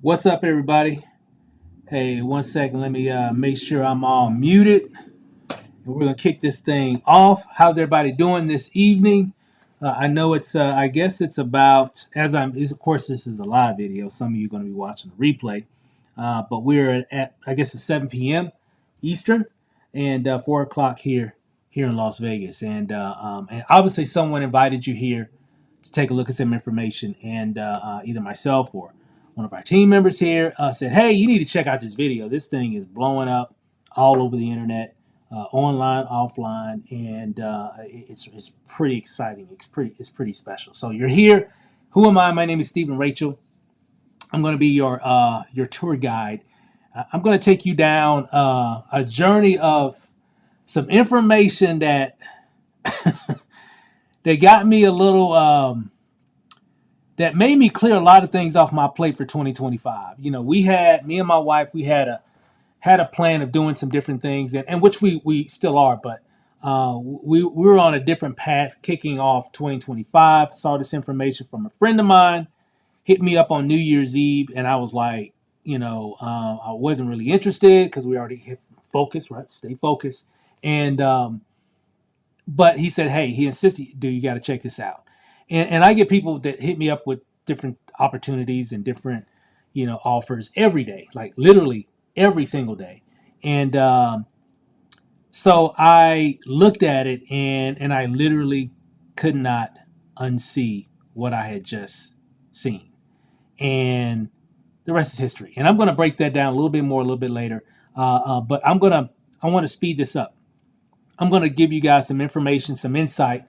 What's up, everybody? Hey, one second. Let me make sure I'm all muted. And we're gonna kick this thing off. How's everybody doing this evening? I know it's. I guess it's about as I'm. Of course, this is a live video. Some of you are going to be watching the replay. But we're at. I guess it's 7 p.m. Eastern, and 4 o'clock here in Las Vegas. And obviously, someone invited you here to take a look at some information, and either myself or one of our team members here said, "Hey, you need to check out this video. This thing is blowing up all over the internet, online, offline, and it's pretty exciting. It's pretty special. So you're here. Who am I? My name is Stephen Rachel. I'm going to be your tour guide. I'm going to take you down a journey of some information that that got me a little that made me clear a lot of things off my plate for 2025. You know, me and my wife, we had a plan of doing some different things, and which we still are, but we were on a different path kicking off 2025. Saw this information from a friend of mine, hit me up on New Year's Eve, and I was like, I wasn't really interested because we already hit focus, right? Stay focused. And but he said, hey, he insisted, dude, you got to check this out. And I get people that hit me up with different opportunities and different, offers every day, like literally every single day. And so I looked at it and I literally could not unsee what I had just seen. And the rest is history. And I'm going to break that down a little bit more a little bit later. But I want to speed this up. I'm going to give you guys some information, some insight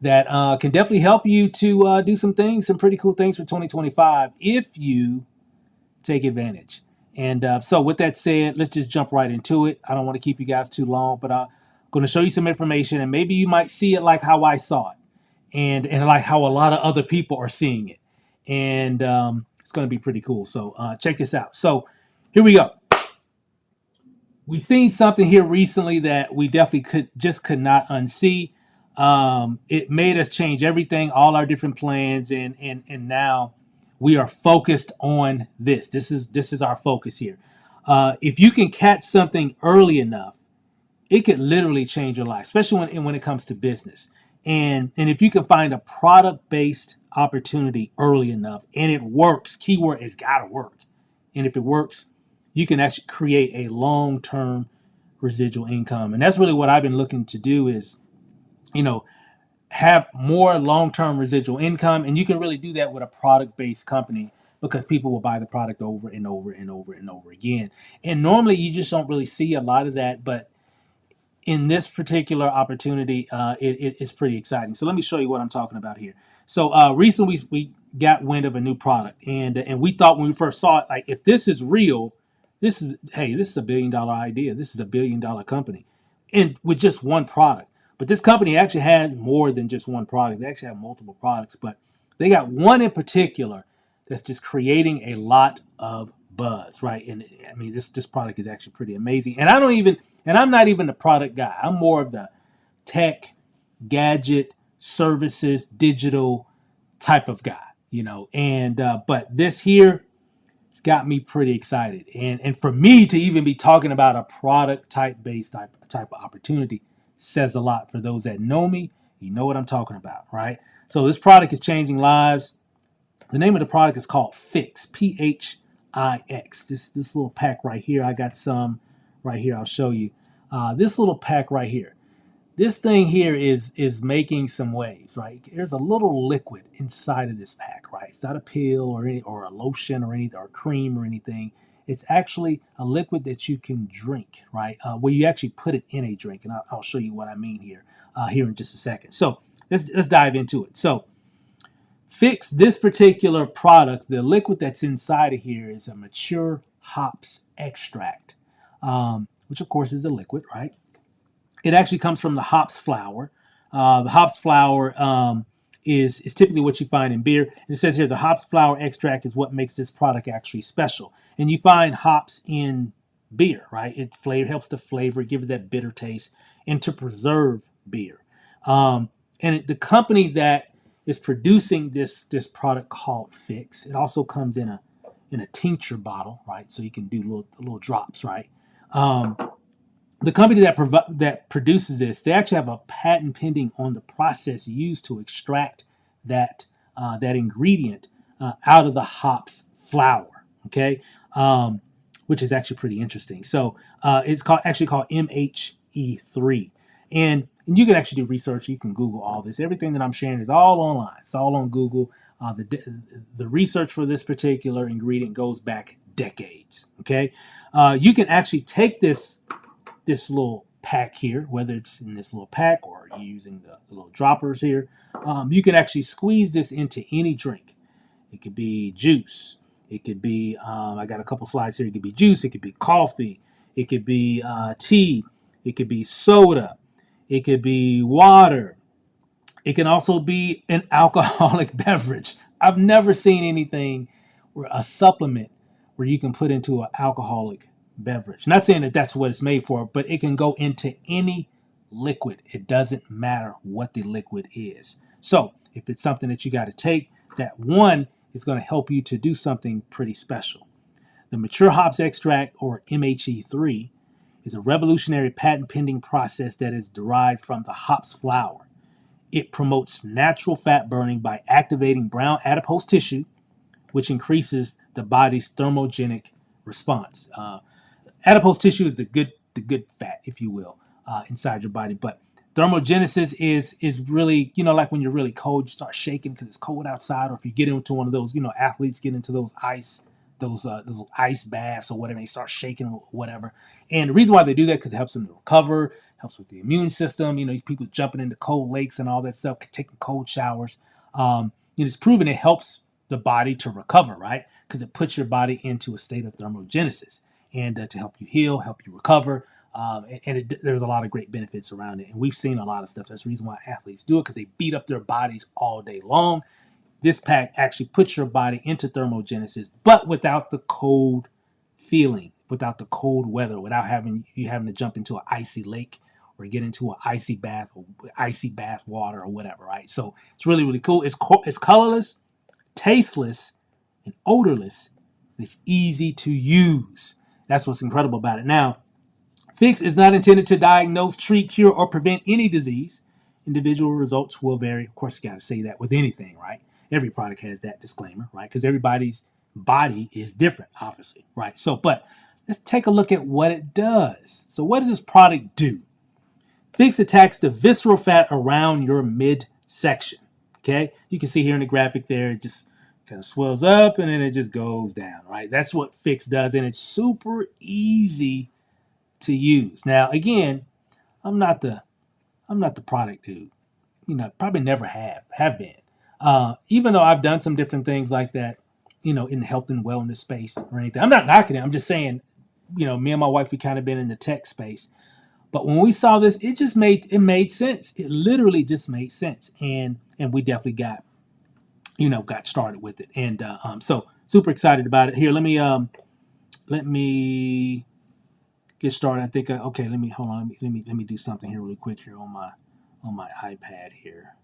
that can definitely help you to do some things, some pretty cool things for 2025 if you take advantage. And so, with that said, let's just jump right into it. I don't want to keep you guys too long, but I'm going to show you some information, and maybe you might see it like how I saw it, and like how a lot of other people are seeing it, and it's going to be pretty cool. So, check this out. So, here we go. We seen something here recently that we definitely could not unsee. It made us change everything, all our different plans, and now we are focused on this. This is our focus here. If you can catch something early enough, it could literally change your life, especially when it comes to business. And if you can find a product based opportunity early enough, and it works, keyword, it's got to work. And if it works, you can actually create a long term residual income. And that's really what I've been looking to do is, you know, have more long-term residual income, and you can really do that with a product-based company because people will buy the product over and over and over and over again. And normally you just don't really see a lot of that, but in this particular opportunity, it is pretty exciting. So let me show you what I'm talking about here. So recently we got wind of a new product, and we thought when we first saw it, like, if this is real, this is $1 billion idea. This is $1 billion company, and with just one product. But this company actually had more than just one product. They actually have multiple products, but they got one in particular that's just creating a lot of buzz, right? And I mean, this product is actually pretty amazing. And I'm not even the product guy. I'm more of the tech, gadget, services, digital type of guy, And but this here, it's got me pretty excited. And for me to even be talking about a product type of opportunity says a lot. For those that know me, you know what I'm talking about, right? So this product is changing lives. The name of the product is called Phix, Phix. This little pack right here, I got some right here. I'll show you. This little pack right here. This thing here is making some waves, right? There's a little liquid inside of this pack, right? It's not a pill or a lotion or anything or cream or anything. It's actually a liquid that you can drink, right? Where you actually put it in a drink, and I'll show you what I mean here in just a second. So let's dive into it. So Phix, this particular product, the liquid that's inside of here is a mature hops extract, which of course is a liquid, right? It actually comes from the hops flower. The hops flower is typically what you find in beer. And it says here the hops flower extract is what makes this product actually special. And you find hops in beer, right? It helps to flavor, give it that bitter taste, and to preserve beer. The company that is producing this product called Phix, it also comes in in a tincture bottle, right? So you can do little drops, right? Um, the company that produces this, they actually have a patent pending on the process used to extract that that ingredient out of the hops flour. Okay, um, which is actually pretty interesting. So it's called MHE3, and you can actually do research. You can Google all this. Everything that I'm sharing is all online. It's all on Google. The research for this particular ingredient goes back decades. Okay, you can actually take this little pack here, whether it's in this little pack or you're using the little droppers here, you can actually squeeze this into any drink. It could be juice. It could be, I got a couple slides here. It could be juice. It could be coffee. It could be tea. It could be soda. It could be water. It can also be an alcoholic beverage. I've never seen anything where a supplement where you can put into an alcoholic beverage. Not saying that that's what it's made for, but it can go into any liquid. It doesn't matter what the liquid is. So if it's something that you got to take, that one is going to help you to do something pretty special. The mature hops extract, or MHE3, is a revolutionary patent pending process that is derived from the hops flour. It promotes natural fat burning by activating brown adipose tissue, which increases the body's thermogenic response. Adipose tissue is the good fat, if you will, inside your body. But thermogenesis is really, like when you're really cold, you start shaking because it's cold outside, or if you get into one of those, athletes get into those those ice baths or whatever, they start shaking or whatever. And the reason why they do that because it helps them to recover, helps with the immune system. People jumping into cold lakes and all that stuff, taking cold showers. It's proven it helps the body to recover, right? Because it puts your body into a state of thermogenesis and to help you heal, help you recover. There's a lot of great benefits around it. And we've seen a lot of stuff. That's the reason why athletes do it, because they beat up their bodies all day long. This pack actually puts your body into thermogenesis, but without the cold feeling, without the cold weather, without having to jump into an icy lake or get into an icy bath or icy bath water or whatever, right? So it's really, really cool. It's colorless, tasteless, and odorless. It's easy to use. That's what's incredible about it. Now, Fix is not intended to diagnose, treat, cure, or prevent any disease. Individual results will vary. Of course, you got to say that with anything, right? Every product has that disclaimer, right? Because everybody's body is different, obviously, right? So, but let's take a look at what it does. So, what does this product do? Fix attacks the visceral fat around your midsection. Okay, you can see here in the graphic there, it just kind of swells up and then it just goes down, right? That's what Fix does, and it's super easy to use. Now, again, I'm not the product dude. Probably never have been. Even though I've done some different things like that, in the health and wellness space or anything. I'm not knocking it. I'm just saying, me and my wife, we kind of been in the tech space. But when we saw this, it made sense. It literally just made sense, and we definitely got started with it, and so super excited about it. Here, let me get started. I think okay. Let me hold on. Let me do something here really quick here on my iPad here.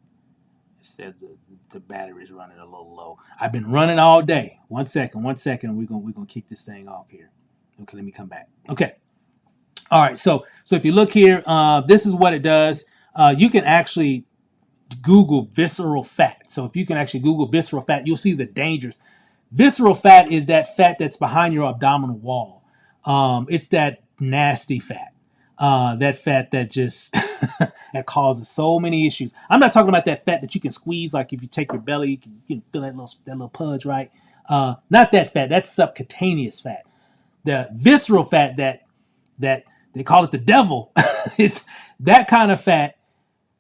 It says the battery is running a little low. I've been running all day. One second. We're gonna kick this thing off here. Okay, let me come back. Okay. All right, so if you look here, this is what it does. You can actually Google visceral fat. So if you can actually Google visceral fat, you'll see the dangers. Visceral fat is that fat that's behind your abdominal wall. It's that nasty fat, that fat that just that causes so many issues. I'm not talking about that fat that you can squeeze, like if you take your belly, you can feel that little pudge, right? Not that fat. That's subcutaneous fat. The visceral fat that they call it the devil. It's that kind of fat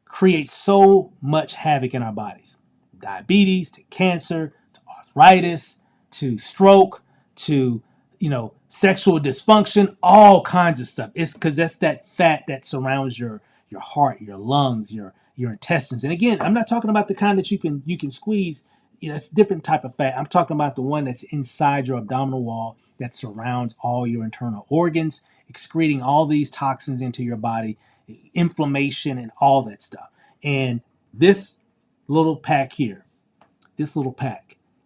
creates so much havoc in our bodies. Diabetes, to cancer, to arthritis, to stroke, to sexual dysfunction, all kinds of stuff. It's because that's that fat that surrounds your heart, your lungs, your intestines. And again, I'm not talking about the kind that you can squeeze. It's a different type of fat. I'm talking about the one that's inside your abdominal wall that surrounds all your internal organs, excreting all these toxins into your body, inflammation and all that stuff. And this little pack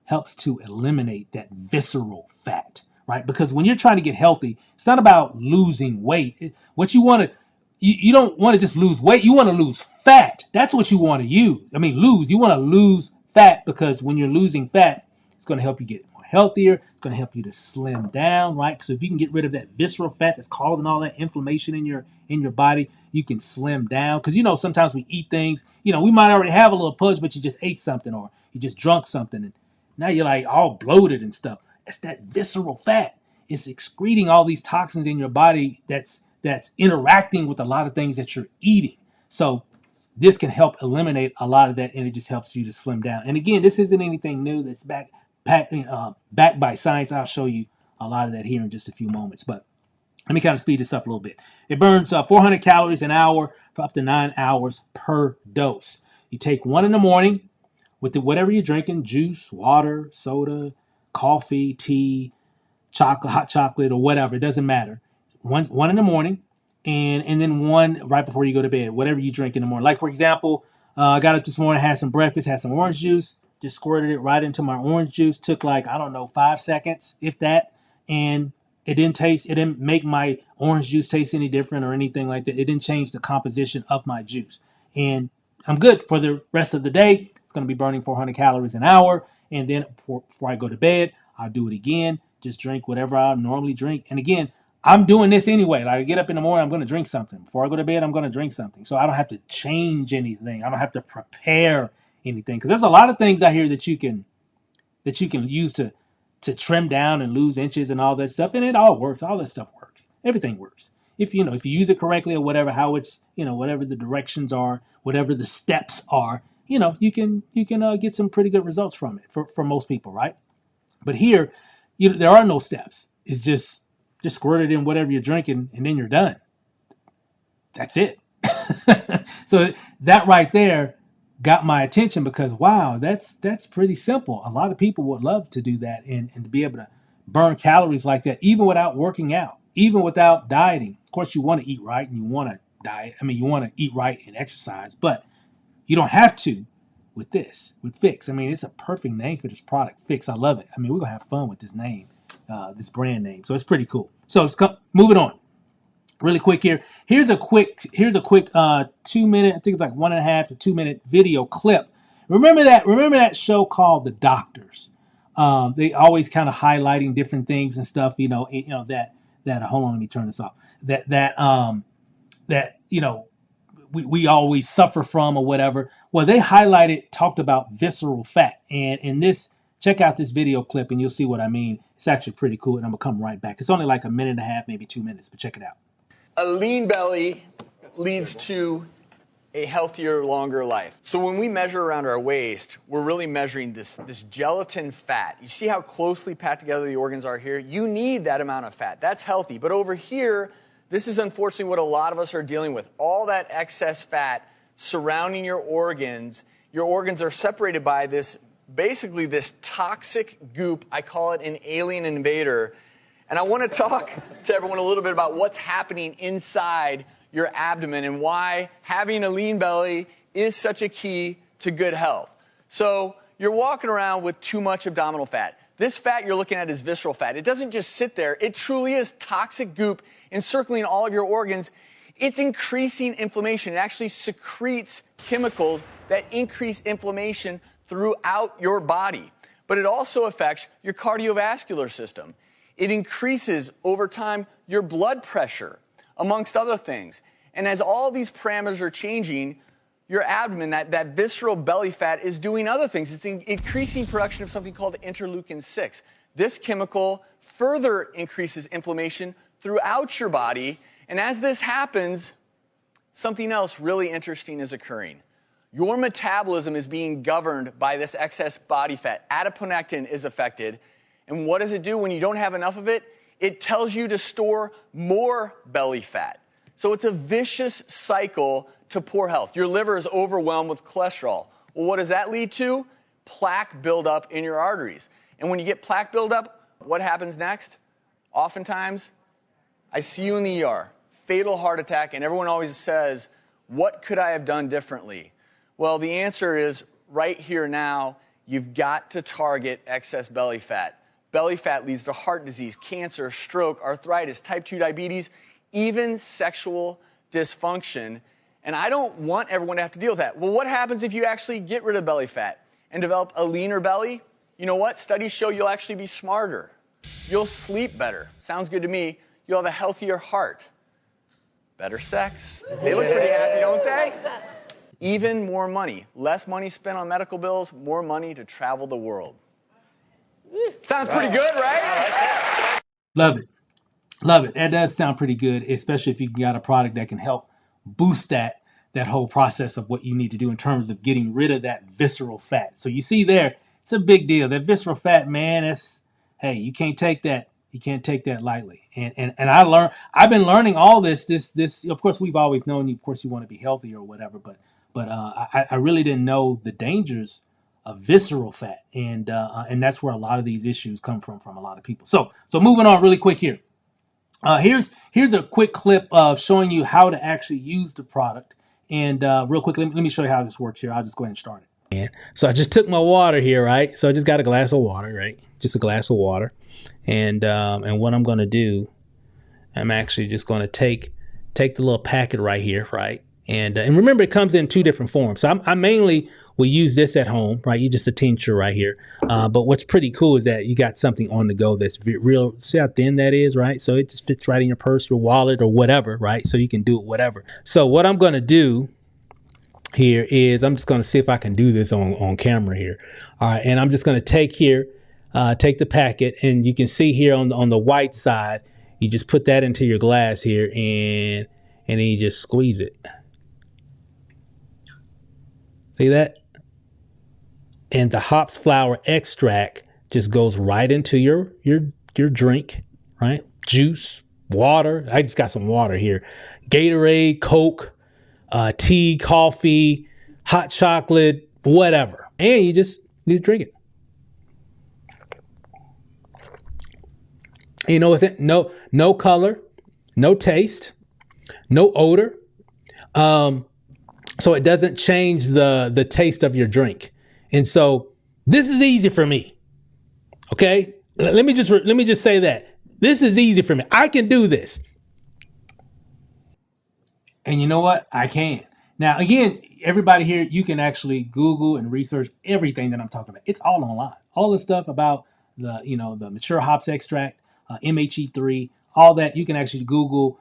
helps to eliminate that visceral fat, right? Because when you're trying to get healthy, it's not about losing weight. What you want to, you don't want to just lose weight. You want to lose fat. That's what you want to use. I mean, lose. You want to lose fat because when you're losing fat, it's going to help you get more healthier. It's going to help you to slim down, right? So if you can get rid of that visceral fat that's causing all that inflammation in your body, you can slim down. Because sometimes we eat things. We might already have a little pudge, but you just ate something or you just drunk something, and now you're like all bloated and stuff. It's that visceral fat. It's excreting all these toxins in your body that's interacting with a lot of things that you're eating. So this can help eliminate a lot of that, and it just helps you to slim down. And again, this isn't anything new. That's backed by science. I'll show you a lot of that here in just a few moments. But let me kind of speed this up a little bit. It burns 400 calories an hour for up to 9 hours per dose. You take one in the morning with whatever you're drinking, juice, water, soda, coffee, tea, chocolate, hot chocolate, or whatever. It doesn't matter. One in the morning, and then one right before you go to bed, whatever you drink in the morning. Like, for example, I got up this morning, had some breakfast, had some orange juice, just squirted it right into my orange juice. Took 5 seconds, if that. And it didn't make my orange juice taste any different or anything like that. It didn't change the composition of my juice. And I'm good for the rest of the day. It's going to be burning 400 calories an hour. And then before I go to bed, I'll do it again. Just drink whatever I normally drink. And again, I'm doing this anyway. Like, I get up in the morning, I'm going to drink something. Before I go to bed, I'm going to drink something. So I don't have to change anything. I don't have to prepare anything. Because there's a lot of things out here that you can use to trim down and lose inches and all that stuff. And it all works. All that stuff works. Everything works. If you use it correctly or whatever, how it's, whatever the directions are, whatever the steps are, you can get some pretty good results from it for most people, right? But here, there are no steps. It's just squirt it in whatever you're drinking, and then you're done. That's it. So that right there got my attention because, wow, that's pretty simple. A lot of people would love to do that and to be able to burn calories like that, even without working out, even without dieting. Of course, you want to eat right and you want to diet. I mean, you want to eat right and exercise, but you don't have to with Fix. I mean, it's a perfect name for this product, Fix. I love it. I mean, we're going to have fun with this name, this brand name. So it's pretty cool. So let's move it on. Really quick here. Here's a quick 2 minute, I think it's like 1.5 to 2 minute video clip. Remember that show called The Doctors? They always kind of highlighting different things and stuff, that hold on, let me turn this off. That we always suffer from or whatever. Well, they talked about visceral fat. And in this, check out this video clip and you'll see what I mean. It's actually pretty cool, and I'm going to come right back. It's only like 1.5 minutes, maybe 2 minutes, but check it out. A lean belly leads to a healthier, longer life. So when we measure around our waist, we're really measuring this gelatin fat. You see how closely packed together the organs are here? You need that amount of fat. That's healthy. But over here, this is unfortunately what a lot of us are dealing with. All that excess fat surrounding your organs. Your organs are separated by basically this toxic goop. I call it an alien invader. And I want to talk to everyone a little bit about what's happening inside your abdomen and why having a lean belly is such a key to good health. So you're walking around with too much abdominal fat. This fat you're looking at is visceral fat. It doesn't just sit there. It truly is toxic goop encircling all of your organs. It's increasing inflammation. It actually secretes chemicals that increase inflammation throughout your body. But it also affects your cardiovascular system. It increases, over time, your blood pressure, amongst other things. And as all these parameters are changing, your abdomen, that visceral belly fat, is doing other things. It's increasing production of something called interleukin-6. This chemical further increases inflammation throughout your body. And as this happens, something else really interesting is occurring. Your metabolism is being governed by this excess body fat. Adiponectin is affected. And what does it do when you don't have enough of it? It tells you to store more belly fat. So it's a vicious cycle to poor health. Your liver is overwhelmed with cholesterol. Well, what does that lead to? Plaque buildup in your arteries. And when you get plaque buildup, what happens next? Oftentimes, I see you in the ER, fatal heart attack, and everyone always says, what could I have done differently? Well, the answer is right here now. You've got to target excess belly fat. Belly fat leads to heart disease, cancer, stroke, arthritis, type 2 diabetes, even sexual dysfunction. And I don't want everyone to have to deal with that. Well, what happens if you actually get rid of belly fat and develop a leaner belly? You know what? Studies show you'll actually be smarter. You'll sleep better. Sounds good to me. You'll have a healthier heart. Better sex. They look pretty happy, don't they? Even more money. Less money spent on medical bills, more money to travel the world. Sounds pretty good, right? Love it. Love it. That does sound pretty good, especially if you got a product that can help boost that whole process of what you need to do in terms of getting rid of that visceral fat. So you see there, it's a big deal. That visceral fat, man, hey, you can't take that. You can't take that lightly. And I've been learning all this, of course, we've always known, of course, you want to be healthy or whatever, but I really didn't know the dangers of visceral fat. And that's where a lot of these issues come from a lot of people. So moving on really quick here. Here's a quick clip of showing you how to actually use the product. And real quick, let me show you how this works here. I'll just go ahead and start it. So I just took my water here, right? So I just got a glass of water, right? Just a glass of water. And what I'm going to do, I'm actually just going to take the little packet right here, right? And remember, it comes in two different forms. So I mainly will use this at home, right? You just a tincture right here. But what's pretty cool is that you got something on the go that's real. See how thin that is, right? So it just fits right in your purse, your wallet, or whatever, right? So you can do it whatever. So what I'm going to do here is I'm just going to see if I can do this on camera here. All right, and I'm just going to take the packet, and you can see here on the white side, you just put that into your glass here, and then you just squeeze it. See that? And the hops flower extract just goes right into your drink, right? Juice, water. I just got some water here. Gatorade, Coke, tea, coffee, hot chocolate, whatever. And you just drink it. You know what's it? No color, no taste, no odor. So it doesn't change the taste of your drink. And so this is easy for me. Okay? Let me just say that. This is easy for me. I can do this. And you know what? I can. Now, again, everybody here, you can actually Google and research everything that I'm talking about. It's all online. All the stuff about the mature hops extract, MHE3, all that, you can actually Google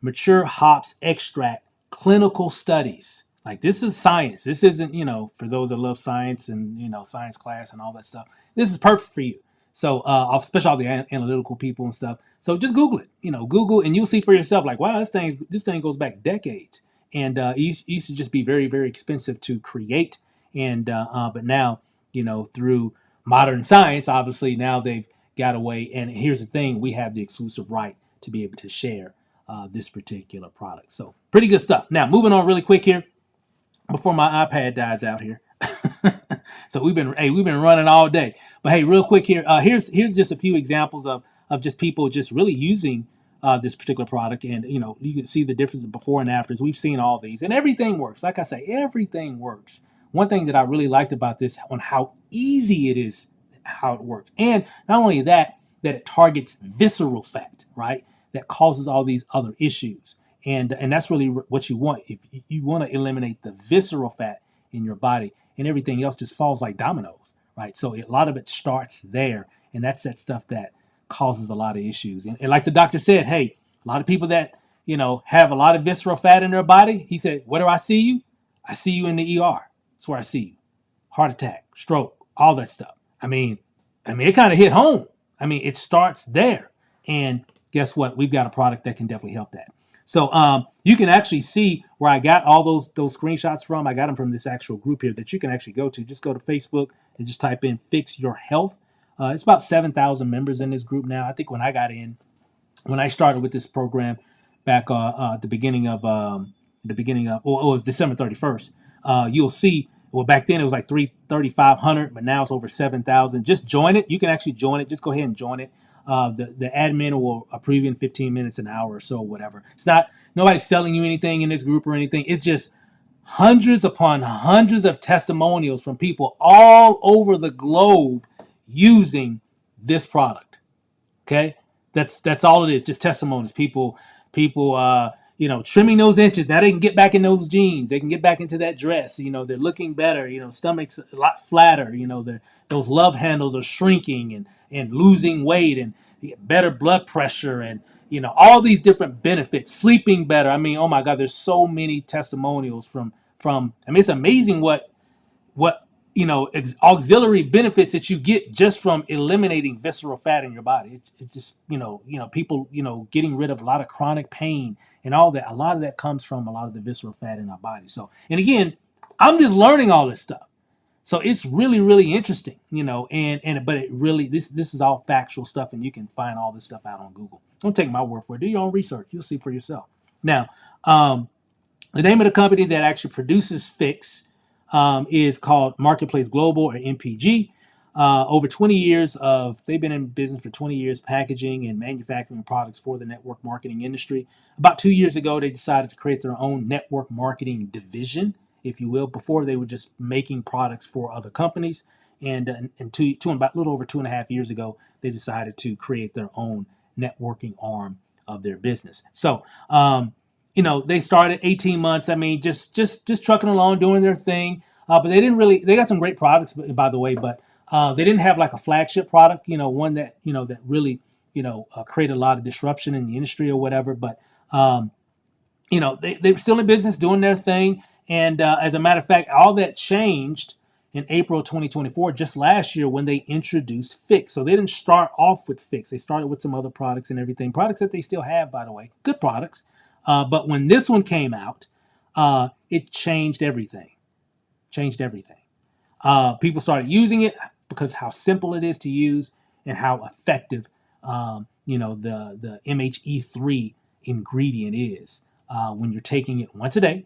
mature hops extract clinical studies. Like, this is science. This isn't, for those that love science and, science class and all that stuff. This is perfect for you. So, especially all the analytical people and stuff. So just Google it, Google, and you'll see for yourself, like, wow, this thing goes back decades. And it used to just be very, very expensive to create. And but now, through modern science, obviously now they've got a way. And here's the thing, we have the exclusive right to be able to share this particular product. So pretty good stuff. Now, moving on really quick here before my iPad dies out here. So we've been running all day. But hey, real quick here, here's just a few examples of just people just really using this particular product. And, you can see the difference before and afters. We've seen all these, and everything works. Like I say, everything works. One thing that I really liked about this on how easy it is, how it works. And not only that it targets visceral fat, right? That causes all these other issues. And that's really what you want. If you want to eliminate the visceral fat in your body, and everything else just falls like dominoes, right? So a lot of it starts there. And that's that stuff that causes a lot of issues. And like the doctor said, hey, a lot of people that, have a lot of visceral fat in their body, he said, where do I see you? I see you in the ER. That's where I see you. Heart attack, stroke, all that stuff. I mean, it kind of hit home. It starts there. And guess what? We've got a product that can definitely help that. So you can actually see where I got all those screenshots from. I got them from this actual group here that you can actually go to. Just go to Facebook and just type in Fix Your Health. It's about 7,000 members in this group now. I think when I started with this program back at the beginning of, it was December 31st. You'll see, well, back then it was like 3,500, but now it's over 7,000. Just join it. You can actually join it. Just go ahead and join it. The admin will approve you in 15 minutes, an hour or so, whatever. It's not, nobody's selling you anything in this group or anything. It's just hundreds upon hundreds of testimonials from people all over the globe using this product. Okay, that's all it is, just testimonies. People trimming those inches. Now they can get back in those jeans. They can get back into that dress. They're looking better. Stomachs a lot flatter. Those love handles are shrinking and losing weight and better blood pressure and all these different benefits. Sleeping better. I mean, oh my God, there's so many testimonials from. I mean, it's amazing what auxiliary benefits that you get just from eliminating visceral fat in your body. It's just people getting rid of a lot of chronic pain and all that. A lot of that comes from a lot of the visceral fat in our body. So, and again, I'm just learning all this stuff. So it's really, really interesting, but it really, this is all factual stuff, and you can find all this stuff out on Google. Don't take my word for it. Do your own research. You'll see for yourself. Now, the name of the company that actually produces Fix is called Marketplace Global, or MPG. They've been in business for 20 years, packaging and manufacturing products for the network marketing industry. About 2 years ago, they decided to create their own network marketing division, if you will. Before, they were just making products for other companies. And about a little over 2.5 years ago, they decided to create their own networking arm of their business. So, they started 18 months. I mean, just trucking along, doing their thing. But they got some great products, by the way, but they didn't have like a flagship product, one that really, created a lot of disruption in the industry or whatever. But, they were still in business doing their thing. And as a matter of fact, all that changed in April 2024, just last year, when they introduced Fix. So they didn't start off with Fix. They started with some other products and everything. Products that they still have, by the way. Good products. But when this one came out, it changed everything. People started using it because how simple it is to use and how effective, the MHE3 ingredient is when you're taking it once a day,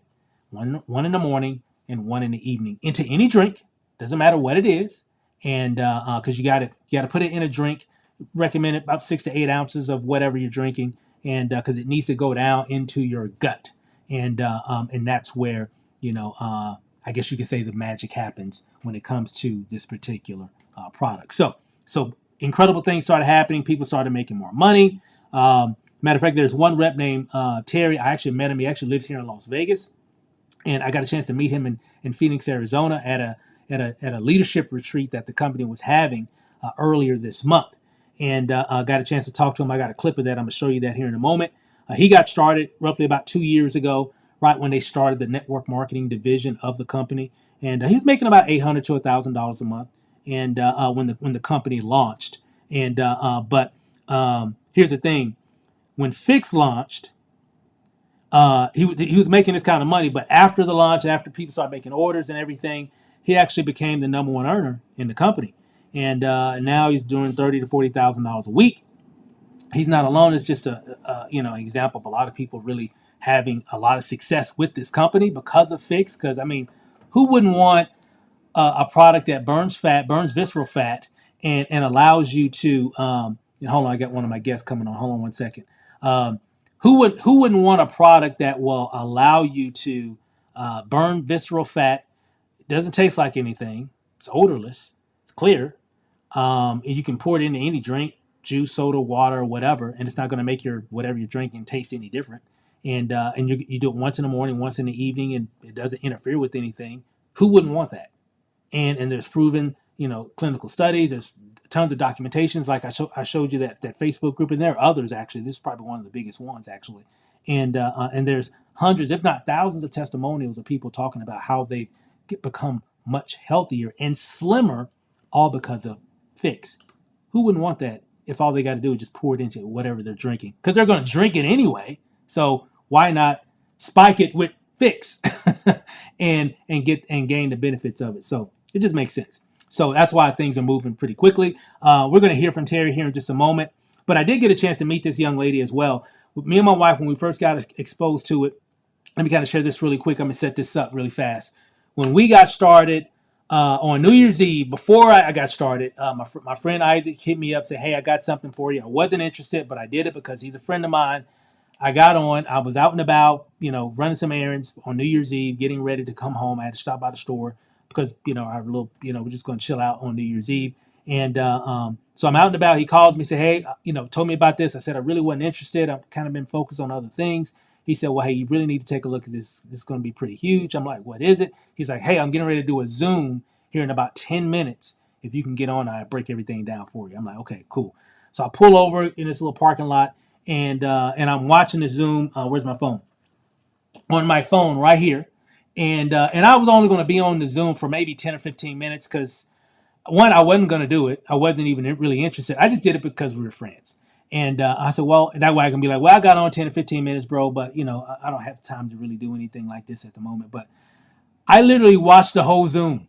one in the morning and one in the evening, into any drink. Doesn't matter what it is, and because you got to put it in a drink. Recommend it about 6 to 8 ounces of whatever you're drinking, and because it needs to go down into your gut, and that's where I guess you could say the magic happens when it comes to this particular product. So incredible things started happening. People started making more money. Matter of fact, there's one rep named Terry. I actually met him. He actually lives here in Las Vegas, and I got a chance to meet him in Phoenix, Arizona, at a leadership retreat that the company was having earlier this month. And got a chance to talk to him. I got a clip of that. I'm going to show you that here in a moment. He got started roughly about 2 years ago, right when they started the network marketing division of the company. And he was making about $800 to $1,000 a month. And when the company launched, but here's the thing: when Fix launched, he was making this kind of money. But after the launch, after people started making orders and everything, he actually became the number one earner in the company. And now he's doing $30,000 to $40,000 a week. He's not alone. It's just a example of a lot of people really having a lot of success with this company because of Fix. Because I mean, who wouldn't want a product that burns visceral fat, and allows you to hold on, I got one of my guests coming on. Hold on one second. Who wouldn't want a product that will allow you to burn visceral fat? It doesn't taste like anything. It's odorless. It's clear. And you can pour it into any drink, juice, soda, water, whatever, and it's not going to make your whatever you're drinking taste any different. And you do it once in the morning, once in the evening, and it doesn't interfere with anything. Who wouldn't want that? And there's proven clinical studies. There's tons of documentations. Like I showed you that Facebook group, and there are others actually. This is probably one of the biggest ones actually. And there's hundreds, if not thousands, of testimonials of people talking about how they've become much healthier and slimmer, all because of Fix. Who wouldn't want that if all they got to do is just pour it into whatever they're drinking? Because they're going to drink it anyway. So why not spike it with Fix and gain the benefits of it? So it just makes sense. So that's why things are moving pretty quickly. We're going to hear from Terry here in just a moment. But I did get a chance to meet this young lady as well. With me and my wife, when we first got exposed to it, let me kind of share this really quick. I'm going to set this up really fast. When we got started, on New Year's Eve, before I got started, my friend Isaac hit me up, said, "Hey, I got something for you." I wasn't interested, but I did it because he's a friend of mine. I got on. I was out and about, running some errands on New Year's Eve, getting ready to come home. I had to stop by the store because, our little, we're just going to chill out on New Year's Eve. And so I'm out and about. He calls me, say, hey, told me about this. I said I really wasn't interested. I've kind of been focused on other things. He said, well, hey, you really need to take a look at this. This is going to be pretty huge. I'm like, what is it? He's like, hey, I'm getting ready to do a Zoom here in about 10 minutes. If you can get on, I break everything down for you. I'm like, okay, cool. So I pull over in this little parking lot, and I'm watching the Zoom. Where's my phone? On my phone right here, and I was only going to be on the Zoom for maybe 10 or 15 minutes because one, I wasn't going to do it. I wasn't even really interested. I just did it because we were friends. And I said, well, that way I can be like, well, I got on 10 or 15 minutes, bro, but I don't have time to really do anything like this at the moment. But I literally watched the whole Zoom.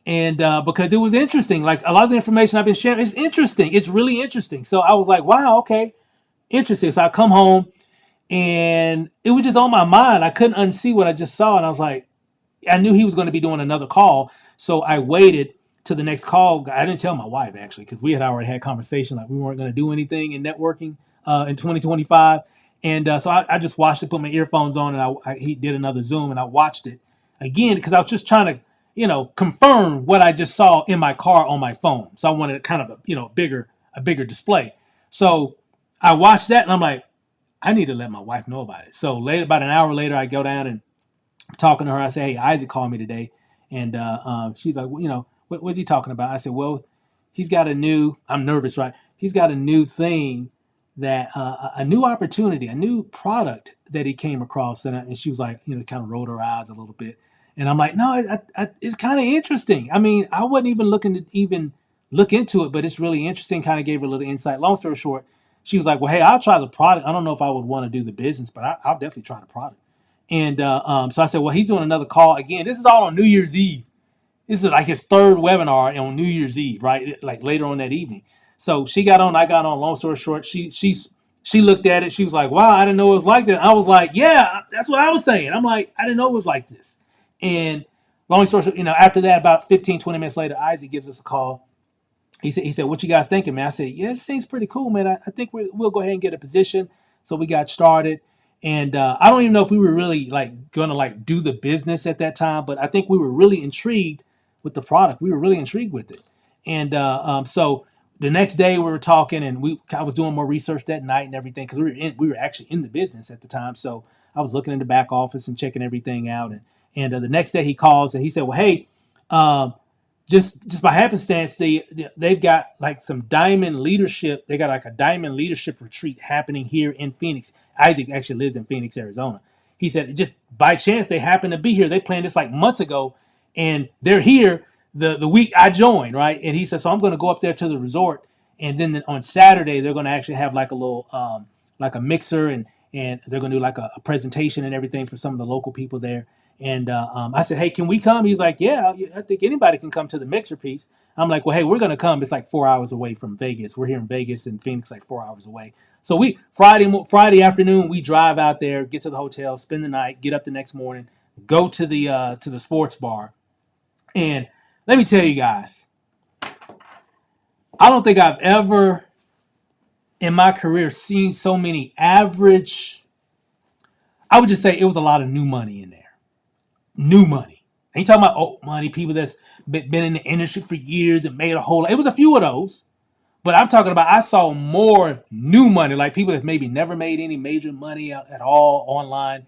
And because it was interesting, like a lot of the information I've been sharing is interesting. It's really interesting. So I was like, wow, okay, interesting. So I come home and it was just on my mind. I couldn't unsee what I just saw. And I was like, I knew he was going to be doing another call. So I waited to the next call. I didn't tell my wife actually, because we had already had conversation like we weren't going to do anything in networking in 2025. And so I just watched it, put my earphones on, and he did another Zoom, and I watched it again because I was just trying to, confirm what I just saw in my car on my phone. So I wanted kind of a bigger display. So I watched that, and I'm like, I need to let my wife know about it. So later, about an hour later, I go down and talking to her. I say, hey, Isaac called me today. And she's like, well, what's he talking about? I said, well, he's got I'm nervous, right? He's got a new thing that, a new opportunity, a new product that he came across. And she was like, kind of rolled her eyes a little bit. And I'm like, no, it's kind of interesting. I mean, I wasn't even looking to even look into it, but it's really interesting. Kind of gave her a little insight. Long story short, she was like, well, hey, I'll try the product. I don't know if I would want to do the business, but I'll definitely try the product. And so I said, well, he's doing another call again. This is all on New Year's Eve. This is like his third webinar on New Year's Eve, right? Like later on that evening. So she got on, I got on. Long story short, she looked at it. She was like, wow, I didn't know it was like that. I was like, yeah, that's what I was saying. I'm like, I didn't know it was like this. And long story short, after that, about 15, 20 minutes later, Isaac gives us a call. He said, what you guys thinking, man? I said, yeah, this seems pretty cool, man. I think we'll go ahead and get a position. So we got started. And I don't even know if we were really like going to like do the business at that time, but I think we were really intrigued with the product. We were really intrigued with it. And so the next day we were talking, and I was doing more research that night and everything because we were actually in the business at the time. So I was looking in the back office and checking everything out. And the next day he calls and he said, well, hey, just by happenstance, they've got like some diamond leadership. They got like a diamond leadership retreat happening here in Phoenix. Isaac actually lives in Phoenix, Arizona. He said just by chance they happen to be here. They planned this like months ago, and they're here the week I joined, right? And he said, so I'm going to go up there to the resort, and then on Saturday they're going to actually have like a little like a mixer, and they're going to do like a presentation and everything for some of the local people there. And I said, hey, can we come? He's like, yeah, I think anybody can come to the mixer piece. I'm like, well, hey, we're going to come. It's like 4 hours away from Vegas. We're here in Vegas, and Phoenix like 4 hours away. So we Friday afternoon, we drive out there, get to the hotel, spend the night, get up the next morning, go to the sports bar. And let me tell you guys, I don't think I've ever in my career seen so many average. I would just say it was a lot of new money in there. New money. Ain't talking about old money, people that's been in the industry for years and made a whole lot. It was a few of those. But I'm talking about I saw more new money, like people that maybe never made any major money at all online.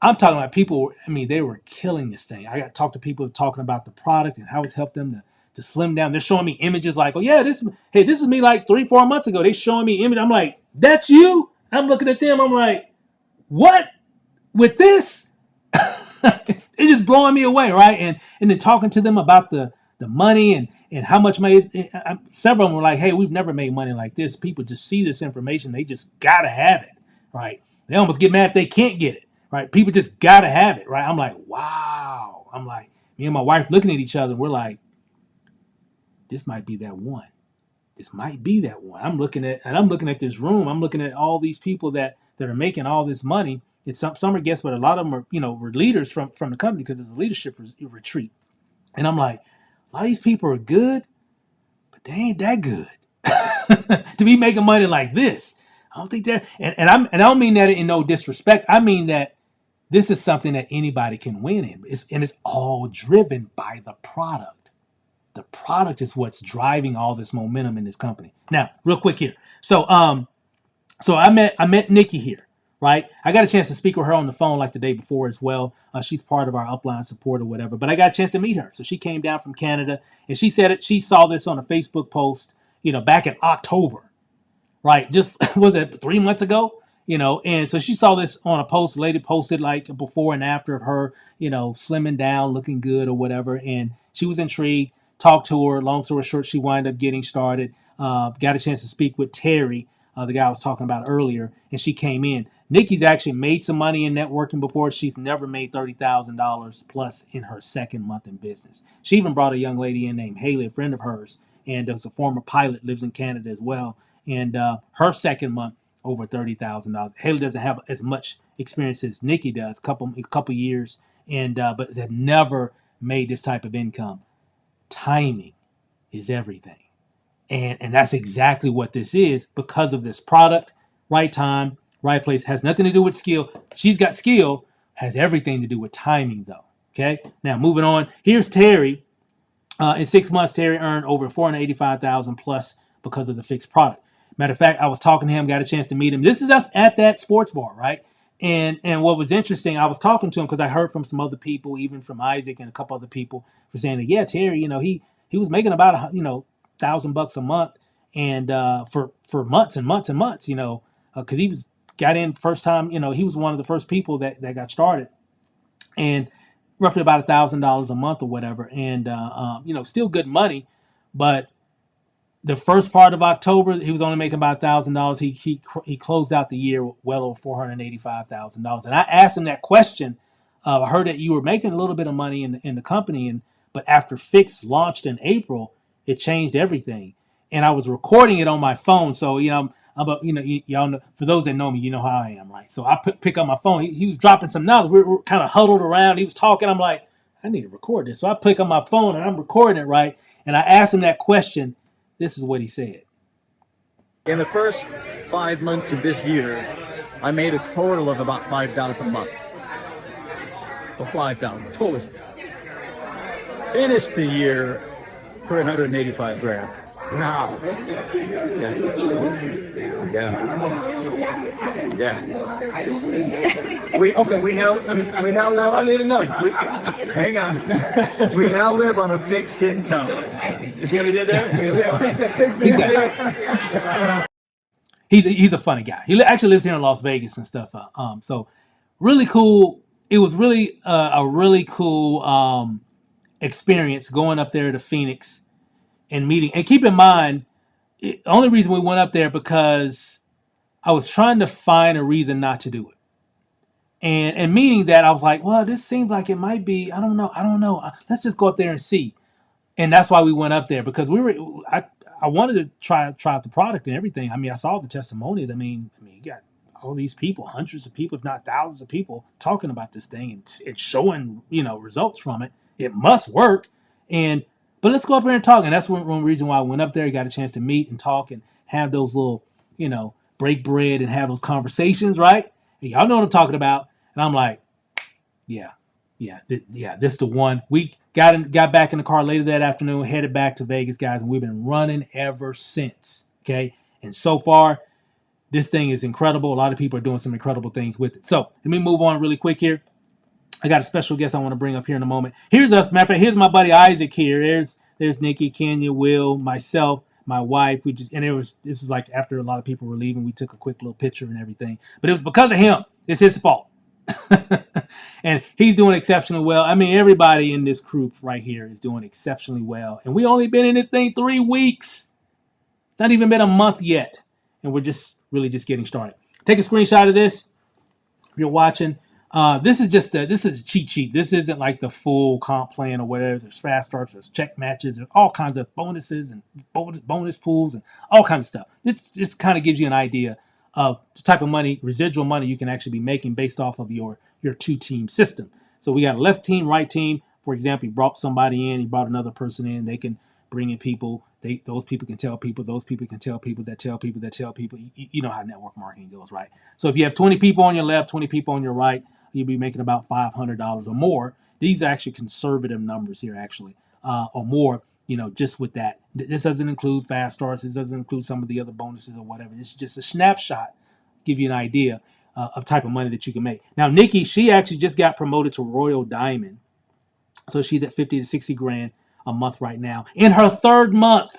I'm talking about people, I mean, they were killing this thing. I got to talk to people talking about the product and how it's helped them to slim down. They're showing me images like, oh yeah, this is me like 3-4 months ago. They showing me image. I'm like, that's you? I'm looking at them. I'm like, what? With this? It's just blowing me away, right? And then talking to them about the money and how much money is. Several of them were like, hey, we've never made money like this. People just see this information. They just got to have it, right? They almost get mad if they can't get it, right? People just got to have it, right? I'm like, wow. I'm like, me and my wife looking at each other. We're like, this might be that one. This might be that one. I'm looking at this room. I'm looking at all these people that are making all this money. It's some are guests, but a lot of them are, were leaders from the company because it's a leadership retreat. And I'm like, a lot of these people are good, but they ain't that good to be making money like this. I don't think they're, and I don't mean that in no disrespect. I mean that this is something that anybody can win in. And it's all driven by the product. The product is what's driving all this momentum in this company. Now, real quick here. So I met Nikki here, right? I got a chance to speak with her on the phone like the day before as well. She's part of our upline support or whatever, but I got a chance to meet her. So she came down from Canada, and she said she saw this on a Facebook post, back in October, right? Just was it 3 months ago? And so she saw this on a post. The lady posted like before and after of her, slimming down, looking good or whatever. And she was intrigued, talked to her. Long story short, she wound up getting started. Got a chance to speak with Terry, the guy I was talking about earlier, and she came in. Nikki's actually made some money in networking before. She's never made $30,000 plus in her second month in business. She even brought a young lady in named Haley, a friend of hers, and was a former pilot, lives in Canada as well. And her second month, over $30,000. Haley doesn't have as much experience as Nikki does, a couple years, and but have never made this type of income. Timing is everything, and that's exactly what this is because of this product. Right time, right place. Has nothing to do with skill. She's got skill. Has everything to do with timing, though. Okay. Now moving on. Here's Terry. In 6 months, Terry earned over $485,000 plus because of the fixed product. Matter of fact, I was talking to him, got a chance to meet him. This is us at that sports bar, right? And what was interesting, I was talking to him because I heard from some other people, even from Isaac and a couple other people, for saying that Terry, he was making about $1,000 a month, and for months and months and months, because he got in first time, he was one of the first people that got started, and roughly about $1,000 a month or whatever, and still good money, but the first part of October, he was only making about $1,000. He closed out the year well over $485,000. And I asked him that question. I heard that you were making a little bit of money in the company, but after Fix launched in April, it changed everything. And I was recording it on my phone, so y'all know, for those that know me, you know how I am, right? So I pick up my phone. He was dropping some knowledge. We were kind of huddled around. He was talking. I'm like, I need to record this. So I pick up my phone and I'm recording it, right? And I asked him that question. This is what he said. In the first 5 months of this year, I made a total of about $5,000 a month. Or $5,000 total. Finished the year for $185,000. Now, yeah. We now live. I need to know. Hang on. We now live on a fixed income. You see what he did there? He's a funny guy. He actually lives here in Las Vegas and stuff. So really cool. It was really a really cool experience going up there to Phoenix and meeting. And keep in mind, the only reason we went up there because I was trying to find a reason not to do it. And meaning that I was like, well, this seems like it might be, I don't know. Let's just go up there and see. And that's why we went up there, because I wanted to try out the product and everything. I mean, I saw the testimonials. I mean, you got all these people, hundreds of people, if not thousands of people talking about this thing and showing, results from it. It must work. But let's go up there and talk. And that's one reason why I went up there. Got a chance to meet and talk and have those little, break bread and have those conversations, right? And y'all know what I'm talking about. And I'm like, yeah, this is the one. We got back in the car later that afternoon, headed back to Vegas, guys, and we've been running ever since, okay? And so far, this thing is incredible. A lot of people are doing some incredible things with it. So let me move on really quick here. I got a special guest I want to bring up here in a moment. Here's us. Matter of fact, here's my buddy Isaac here. There's Nikki, Kenya, Will, myself, my wife. This is like after a lot of people were leaving, we took a quick little picture and everything. But it was because of him. It's his fault. And he's doing exceptionally well. I mean, everybody in this group right here is doing exceptionally well. And we only been in this thing 3 weeks. It's not even been a month yet. And we're just getting started. Take a screenshot of this if you're watching. This is a cheat sheet. This isn't like the full comp plan or whatever. There's fast starts, there's check matches, there's all kinds of bonuses and bonus pools and all kinds of stuff. It just kind of gives you an idea of the type of money, residual money you can actually be making based off of your 2-team system. So we got a left team, right team. For example, you brought somebody in, you brought another person in. They can bringing people. Those people can tell people. Those people can tell people that tell people that tell people. You know how network marketing goes, right? So if you have 20 people on your left, 20 people on your right, you'll be making about $500 or more. These are actually conservative numbers here, actually, or more. Just with that. This doesn't include fast starts. This doesn't include some of the other bonuses or whatever. This is just a snapshot, give you an idea of type of money that you can make. Now, Nikki, she actually just got promoted to Royal Diamond. So she's at 50 to 60 grand a month right now. In her third month.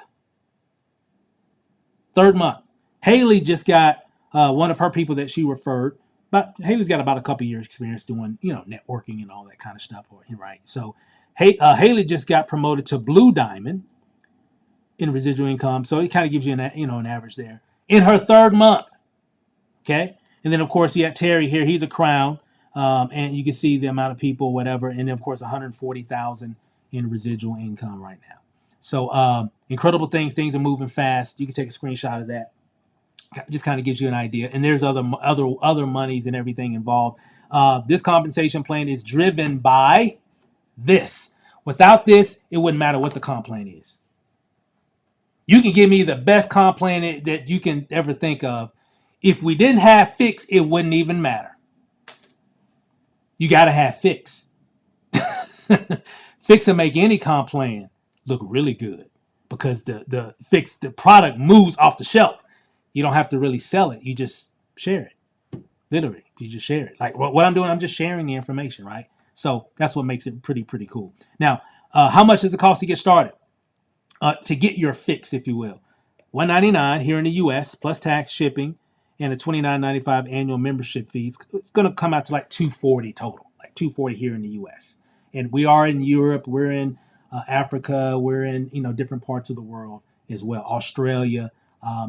Haley just got one of her people that she referred. But Haley's got about a couple years experience doing, networking and all that kind of stuff, right? So Haley just got promoted to Blue Diamond in residual income. So it kind of gives you an average there. In her third month. Okay. And then, of course, you have Terry here. He's a crown. And you can see the amount of people, whatever. And then, of course, 140,000 in residual income right now. So incredible things. Things are moving fast. You can take a screenshot of that. Just kind of gives you an idea. And there's other monies and everything involved. This compensation plan is driven by this. Without this, it wouldn't matter what the comp plan is. You can give me the best comp plan that you can ever think of. If we didn't have Fix, it wouldn't even matter. You got to have Fix. Fix will make any comp plan look really good because the product moves off the shelf. You don't have to really sell it. You just share it. Literally, you just share it. Like what I'm doing, I'm just sharing the information, right? So that's what makes it pretty cool. Now, how much does it cost to get started? To get your Fix, if you will. $199 here in the U.S. plus tax, shipping, and a $29.95 annual membership fee. It's going to come out to like $240 total, like $240 here in the U.S. And we are in Europe. We're in Africa. We're in different parts of the world as well. Australia.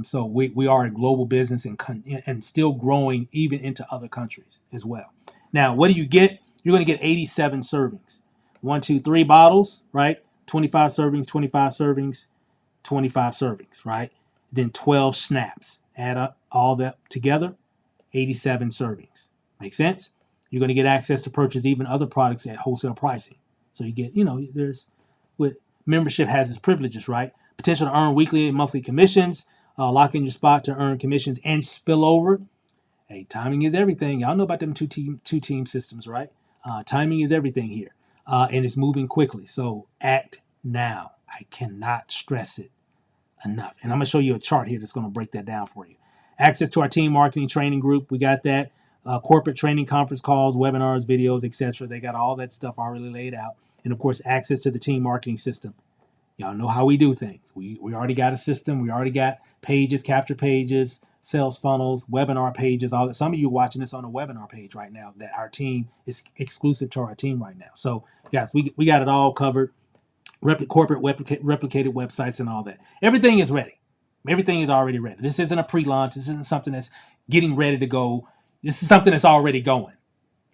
So we are a global business and still growing even into other countries as well. Now, what do you get? You're going to get 87 servings. 1, 2, 3 bottles, right? 25 servings, 25 servings, 25 servings, right? Then 12 snaps. Add up all that together, 87 servings. Make sense? You're going to get access to purchase even other products at wholesale pricing. So you get, there's with membership has its privileges, right? Potential to earn weekly and monthly commissions, lock in your spot to earn commissions and spillover. Hey, timing is everything. Y'all know about them two team systems, right? Timing is everything here. And it's moving quickly. So act now. I cannot stress it enough. And I'm going to show you a chart here that's going to break that down for you. Access to our team marketing training group. We got that. Corporate training conference calls, webinars, videos, etc. They got all that stuff already laid out. And, of course, access to the team marketing system. Y'all know how we do things. We already got a system. We already got pages, capture pages, sales funnels, webinar pages, all that. Some of you are watching this on a webinar page right now that our team is exclusive to our team right now. So, guys, we got it all covered. Corporate replicated websites and all that. Everything is ready. Everything is already ready. This isn't a pre-launch. This isn't something that's getting ready to go. This is something that's already going.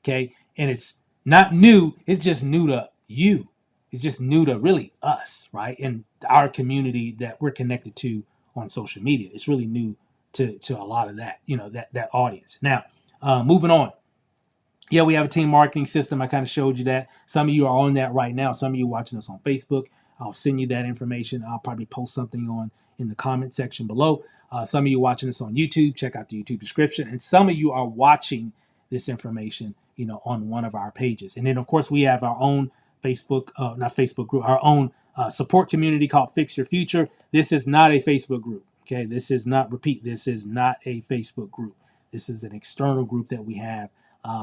Okay? And it's not new. It's just new to you. It's just new to really us, right? And our community that we're connected to on social media. It's really new to a lot of that, that audience. Now, moving on. Yeah, we have a team marketing system. I kind of showed you that. Some of you are on that right now. Some of you watching us on Facebook. I'll send you that information. I'll probably post something in the comment section below. Some of you watching this on YouTube, check out the YouTube description. And some of you are watching this information, on one of our pages. And then, of course, we have our own not Facebook group, our own support community called Fix Your Future. This is not a Facebook group. Okay, this is not a Facebook group. This is an external group that we have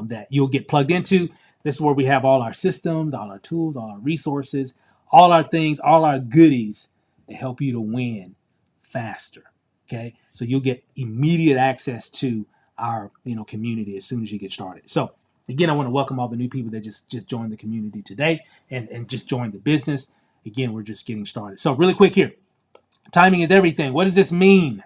that you'll get plugged into. This is where we have all our systems, all our tools, all our resources, all our things, all our goodies to help you to win faster. Okay, so you'll get immediate access to our community as soon as you get started. So again, I want to welcome all the new people that just joined the community today and just joined the business. Again, we're just getting started. So really quick here, timing is everything. What does this mean?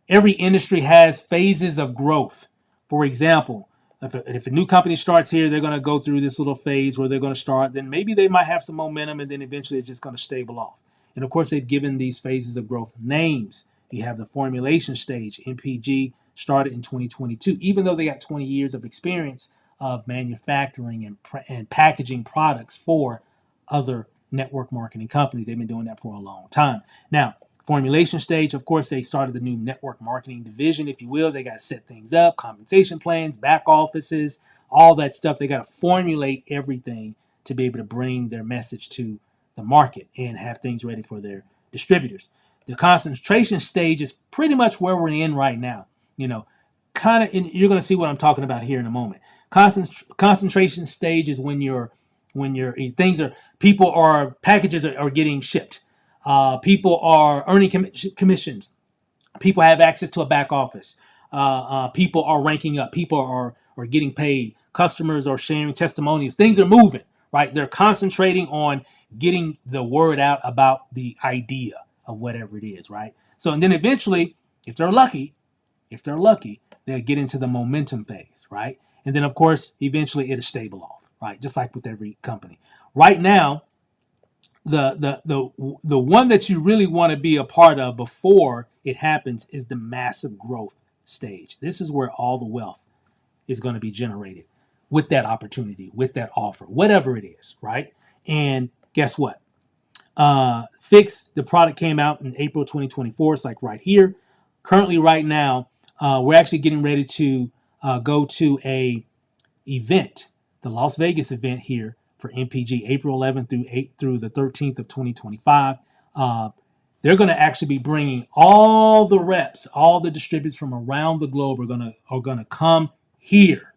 Every industry has phases of growth. For example, if a new company starts here, they're going to go through this little phase where they're going to start. Then maybe they might have some momentum, and then eventually it's just going to stable off. And of course, they've given these phases of growth names. You have the formulation stage. MPG started in 2022. Even though they got 20 years of experience of manufacturing and packaging products for other network marketing companies. They've been doing that for a long time. Now, formulation stage, of course, they started the new network marketing division, if you will. They got to set things up, compensation plans, back offices, all that stuff. They got to formulate everything to be able to bring their message to the market and have things ready for their distributors. The concentration stage is pretty much where we're in right now. You know, kind of, you're going to see what I'm talking about here in a moment. Concentration stage is when things are, people are, packages are getting shipped. People are earning commissions. People have access to a back office. People are ranking up. People are getting paid. Customers are sharing testimonials. Things are moving, right? They're concentrating on getting the word out about the idea of whatever it is, right? So, and then eventually, if they're lucky, they'll get into the momentum phase, right? And then, of course, eventually it'll stable off, right? Just like with every company. Right now, the one that you really want to be a part of before it happens is the massive growth stage. This is where all the wealth is going to be generated with that opportunity, with that offer, whatever it is, right? And guess what? Fix, the product came out in April 2024. It's like right here. Currently, right now, we're actually getting ready to go to a event, the Las Vegas event here for MPG, April 11th through the 13th of 2025. They're going to actually be bringing all the reps, all the distributors from around the globe are going to come here.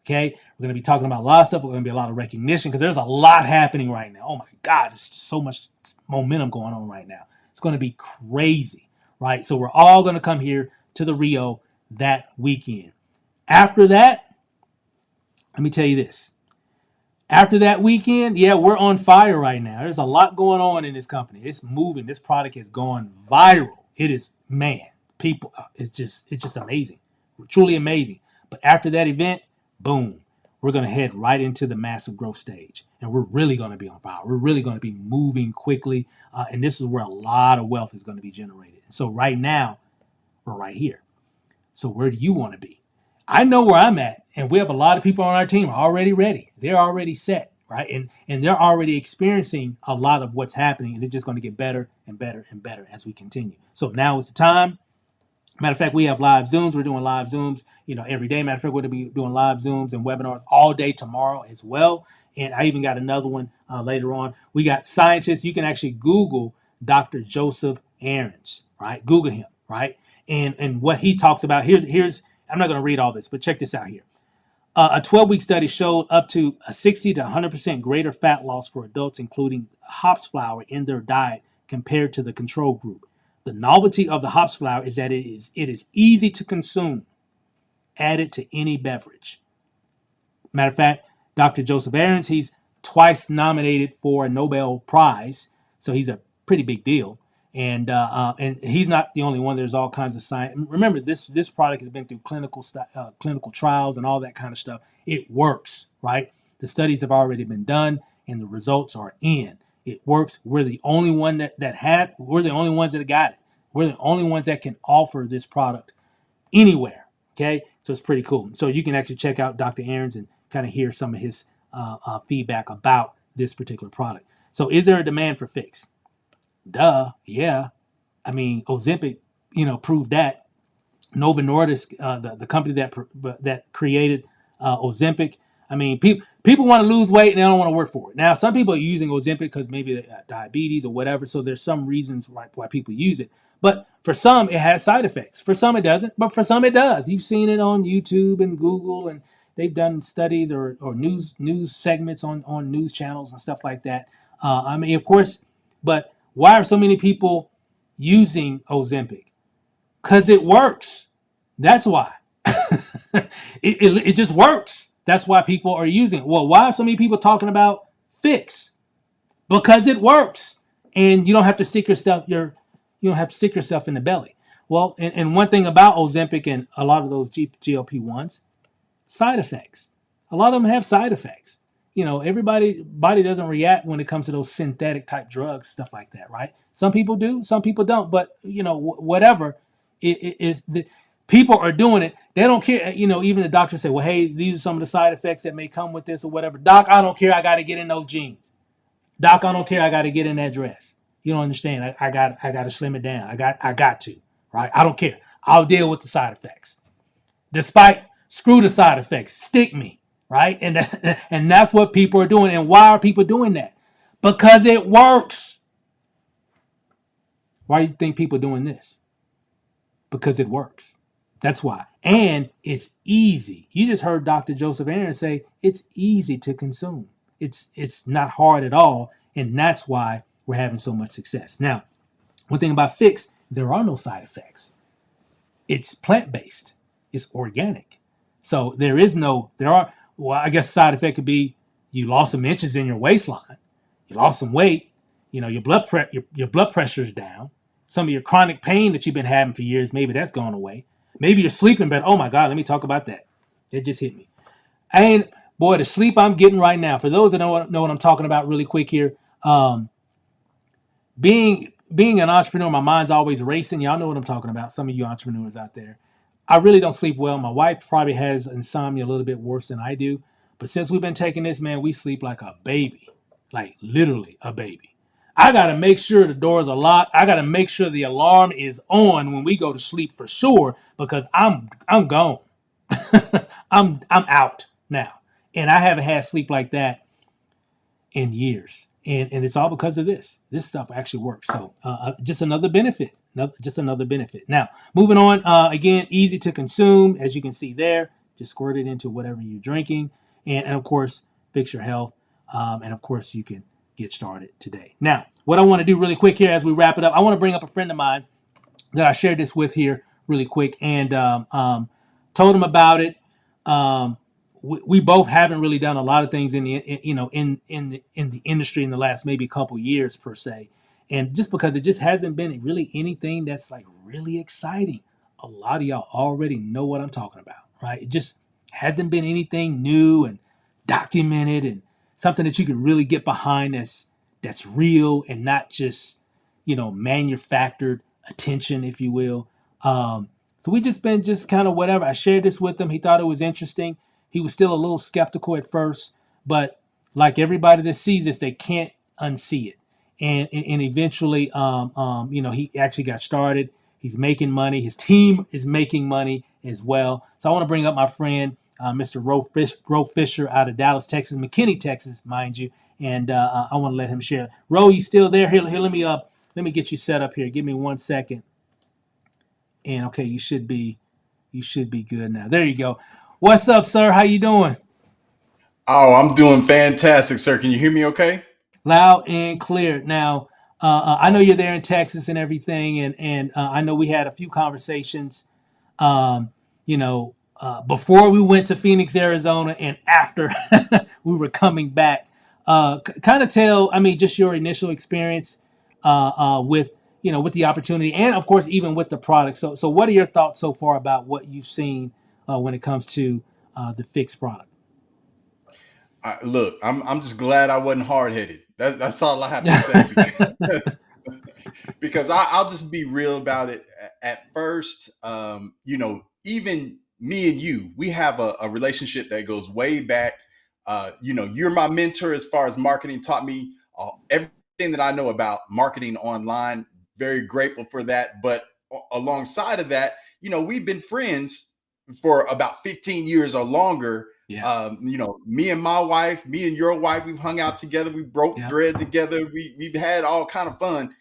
Okay, we're going to be talking about a lot of stuff. We're going to be a lot of recognition because there's a lot happening right now. Oh my God, there's so much momentum going on right now. It's going to be crazy, right? So we're all going to come here to the Rio that weekend. After that, let me tell you this. After that weekend, yeah, we're on fire right now. There's a lot going on in this company. It's moving. This product has gone viral. It is, man, people, it's just amazing. Truly amazing. But after that event, boom, we're going to head right into the massive growth stage. And we're really going to be on fire. We're really going to be moving quickly. And this is where a lot of wealth is going to be generated. And so right now, we're right here. So where do you want to be? I know where I'm at, and we have a lot of people on our team already ready. They're already set, right? And they're already experiencing a lot of what's happening, and it's just going to get better and better and better as we continue. So now is the time. Matter of fact, we have live Zooms. We're doing live Zooms, every day. Matter of fact, we're going to be doing live Zooms and webinars all day tomorrow as well. And I even got another one later on. We got scientists. You can actually Google Dr. Joseph Aarons, right? Google him, right? And what he talks about, here's I'm not going to read all this, but check this out here. A 12-week study showed up to a 60 to 100% greater fat loss for adults, including hops flour in their diet compared to the control group. The novelty of the hops flour is that it is easy to consume, added to any beverage. Matter of fact, Dr. Joseph Aarons, he's twice nominated for a Nobel Prize, so he's a pretty big deal. And he's not the only one. There's all kinds of science. Remember, this product has been through clinical trials and all that kind of stuff. It works, right? The studies have already been done, and the results are in. It works. We're the only one we're the only ones that have got it. We're the only ones that can offer this product anywhere. Okay, so it's pretty cool. So you can actually check out Dr. Aarons and kind of hear some of his feedback about this particular product. So, is there a demand for Fix? Duh, yeah. I mean, Ozempic, proved that. Novo Nordisk, the company that created Ozempic. I mean, people want to lose weight and they don't want to work for it. Now, some people are using Ozempic because maybe they got diabetes or whatever. So there's some reasons why people use it. But for some, it has side effects. For some, it doesn't. But for some, it does. You've seen it on YouTube and Google, and they've done studies or news segments on news channels and stuff like that. I mean, of course, but why are so many people using Ozempic? Because it works. That's why. it just works. That's why people are using it. Well, why are so many people talking about Fix? Because it works, and you don't have to stick yourself in the belly. Well, and one thing about Ozempic and a lot of those GLP-1s, side effects. A lot of them have side effects. Everybody body doesn't react when it comes to those synthetic type drugs, stuff like that, right? Some people do, some people don't. But whatever, people are doing it. They don't care. Even the doctor say, "Well, hey, these are some of the side effects that may come with this or whatever." Doc, I don't care. I got to get in those genes. Doc, I don't care. I got to get in that dress. You don't understand. I got to slim it down. I got to, right? I don't care. I'll deal with the side effects. Despite screw the side effects, stick me, right? And that's what people are doing. And why are people doing that? Because it works. Why do you think people are doing this? Because it works. That's why. And it's easy. You just heard Dr. Joseph Aaron say it's easy to consume. It's not hard at all, and that's why we're having so much success. Now, one thing about Fix, there are no side effects. It's plant-based. It's organic. So well, I guess side effect could be you lost some inches in your waistline, you lost some weight, your your blood pressure is down. Some of your chronic pain that you've been having for years, maybe that's gone away. Maybe you're sleeping better. Oh my God, let me talk about that. It just hit me. And boy, the sleep I'm getting right now. For those that don't know what I'm talking about, really quick here, being an entrepreneur, my mind's always racing. Y'all know what I'm talking about. Some of you entrepreneurs out there, I really don't sleep well. My wife probably has insomnia a little bit worse than I do. But since we've been taking this, man, we sleep like a baby, like literally a baby. I got to make sure the doors are locked. I got to make sure the alarm is on when we go to sleep for sure, because I'm gone. I'm out now. And I haven't had sleep like that in years. And it's all because of this. This stuff actually works. So just another benefit. Just another benefit. Now, moving on. Again, easy to consume, as you can see there. Just squirt it into whatever you're drinking. And of course, fix your health. And of course, you can get started today. Now, what I want to do really quick here as we wrap it up, I want to bring up a friend of mine that I shared this with here really quick, and told him about it. We both haven't really done a lot of things in the in the industry in the last maybe couple years per se, and just because it just hasn't been really anything that's like really exciting. A lot of y'all already know what I'm talking about, right? It just hasn't been anything new and documented and something that you can really get behind that's real and not just manufactured attention, if you will. So we just been just kind of whatever. I shared this with him. He thought it was interesting. He was still a little skeptical at first, but like everybody that sees this, they can't unsee it. And eventually, he actually got started. He's making money. His team is making money as well. So I want to bring up my friend, Mr. Ro Fisher out of Dallas, Texas, McKinney, Texas, mind you. And I want to let him share. Ro, you still there? Here, let me get you set up here. Give me 1 second. And okay, you should be good now. There you go. What's up, sir? How you doing? Oh, I'm doing fantastic, sir. Can you hear me okay? Loud and clear. Now, I know you're Awesome. there in Texas and everything, and I know we had a few conversations. Um, before we went to Phoenix, Arizona, and after we were coming back. Kind of tell, I mean, just your initial experience with with the opportunity, and of course, even with the product. So what are your thoughts so far about what you've seen when it comes to the fixed product? Look, I'm just glad I wasn't hard headed. That's all I have to say because I'll just be real about it. At first, even me and you, we have a relationship that goes way back. You're my mentor as far as marketing. Taught me everything that I know about marketing online. Very grateful for that. But alongside of that, we've been friends for about 15 years or longer. Yeah. Me and my wife, me and your wife, we've hung out together. We broke Yeah. bread together. We've had all kind of fun.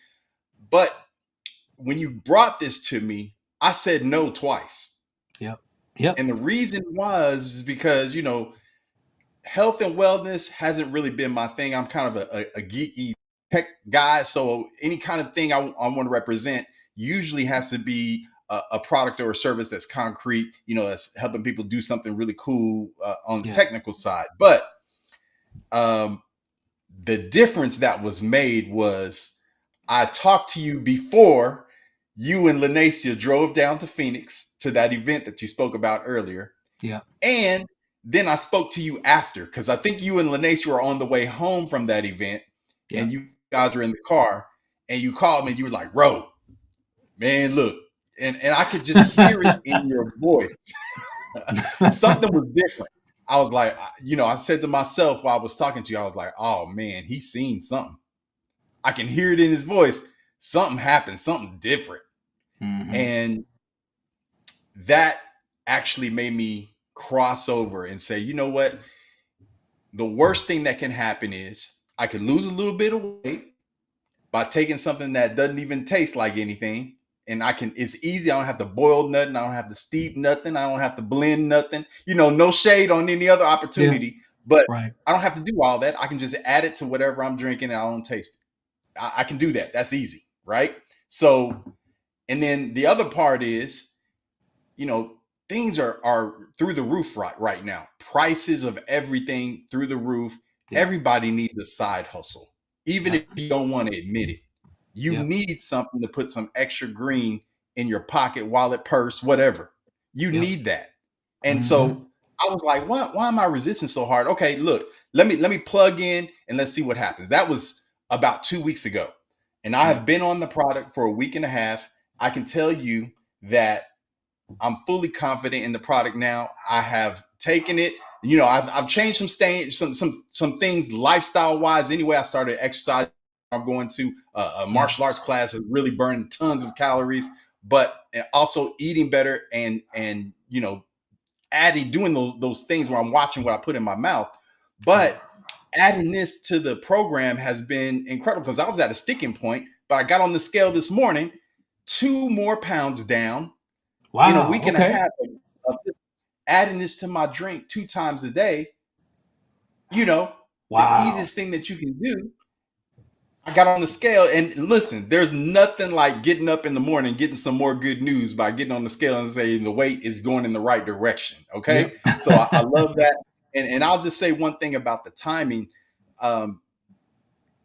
But when you brought this to me, I said no twice. Yep. Yep. And the reason was because, health and wellness hasn't really been my thing. I'm kind of a geeky tech guy. So any kind of thing I want to represent usually has to be a product or a service that's concrete, that's helping people do something really cool on the technical side. But the difference that was made was I talked to you before you and Lanacia drove down to Phoenix to that event that you spoke about earlier. Yeah. And then I spoke to you after, because I think you and Lanacia were on the way home from that event, and you guys were in the car, and you called me and you were like, Ro, man, look. And I could just hear it in your voice. Something was different. I was like, I said to myself while I was talking to you, I was like, oh man, he's seen something. I can hear it in his voice. Something happened, something different. Mm-hmm. And that actually made me cross over and say, you know what? The worst thing that can happen is I could lose a little bit of weight by taking something that doesn't even taste like anything. And it's easy. I don't have to boil nothing. I don't have to steep nothing. I don't have to blend nothing. No shade on any other Yeah. opportunity, but Right. I don't have to do all that. I can just add it to whatever I'm drinking and I don't taste it. I can do that. That's easy. Right. So, and then the other part is, things are through the roof right now. Prices of everything through the roof. Yeah. Everybody needs a side hustle, even if you don't want to admit it. You need something to put some extra green in your pocket, wallet, purse, whatever. You need that. And so I was like, why am I resisting so hard? Okay, look, let me plug in and let's see what happens. That was about 2 weeks ago. And I have been on the product for a week and a half. I can tell you that I'm fully confident in the product now. I have taken it. I've changed some things lifestyle wise. Anyway, I started exercising. I'm going to a martial arts class and really burning tons of calories, but also eating better and doing those things where I'm watching what I put in my mouth. But adding this to the program has been incredible because I was at a sticking point, but I got on the scale this morning, 2 more pounds down. Wow. In a week and a half of adding this to my drink 2 times a day, the easiest thing that you can do. I got on the scale and listen, there's nothing like getting up in the morning, getting some more good news by getting on the scale and saying the weight is going in the right direction. Okay. Yep. So I love that. And I'll just say one thing about the timing.